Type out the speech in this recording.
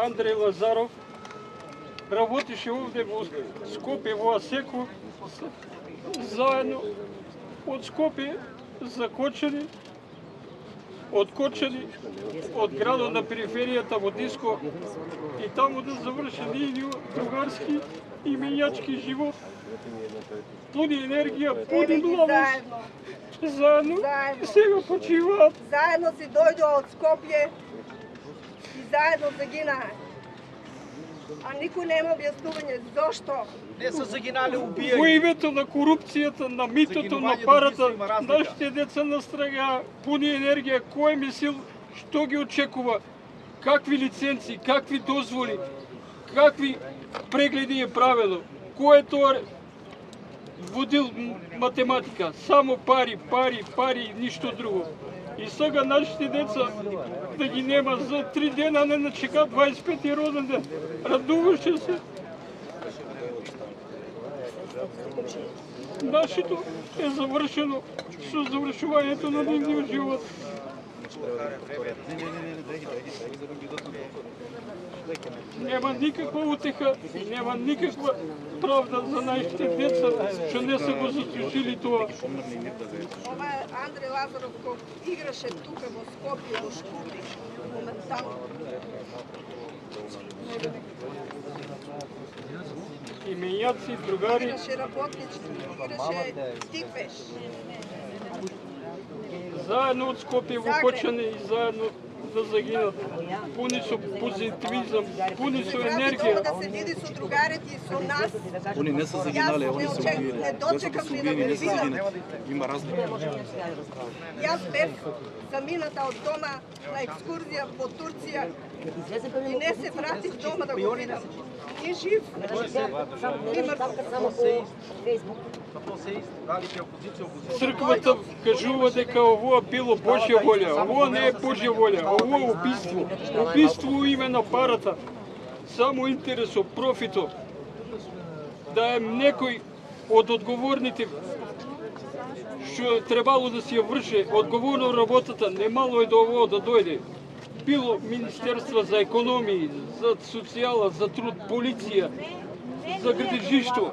Андрей Лазаров. Работеше овде во Скопје, во Асеко, заедно од Скопје закочени, откочени од градот на периферијата во Диско и таму да заврши нивниот другарски и мењачки живот. Пуни енергија, пуни младост. Заедно и сега почиваат. Заедно си дојдоа од Скопје и заедно загинаа. А никој нема објаснување зошто. Не се загинали убијани. Во името на корупцијата, на митото, на парата, нашите деца настрагаа пуни енергија. Кој мислил што ги очекува? Какви лиценци, какви дозволи, какви прегледи е правено? Кој е тоа водил математика? Само пари, пари, пари и ништо друго. И сега нашите деца да ги нема за 3 дена, не начека 25-ти роден ден. Радуваше се. Нашето е завршено со завршувањето на нивниот живот. Нема никаква утеха, нема никаква правда за нашите деца, што не се го заслужили тоа. Ова е Андреј Лазаров кој играше тука во Скопје, во Шкупи, моментално. Именјаци, другари. Играше работнички, играше стиквеш. Заедно од Скопје во Кочани и заедно да загинат. Пуни со позитивизам, пуни со енергија. Да се види со другарите и со нас. Они не са загинали, они са убиени. Не дочекав ни да го Не са видам. загинали. Има разлика. Јас бев замината од дома на екскурзија во Турција и не се вратив дома да го видам. Ни жив, ни мртв. Црквата кажува дека овоа било Божја волја. Овоа не е Божја волја, овоа е убиство. Убиство во име на парата. Само интересот, профитот. Да е некој од одговорните што требало да си ја врши одговорно работата, немало е до овоа да дојде. Било Министерство за економија, за социјала, за труд, полиција, за градежиштво.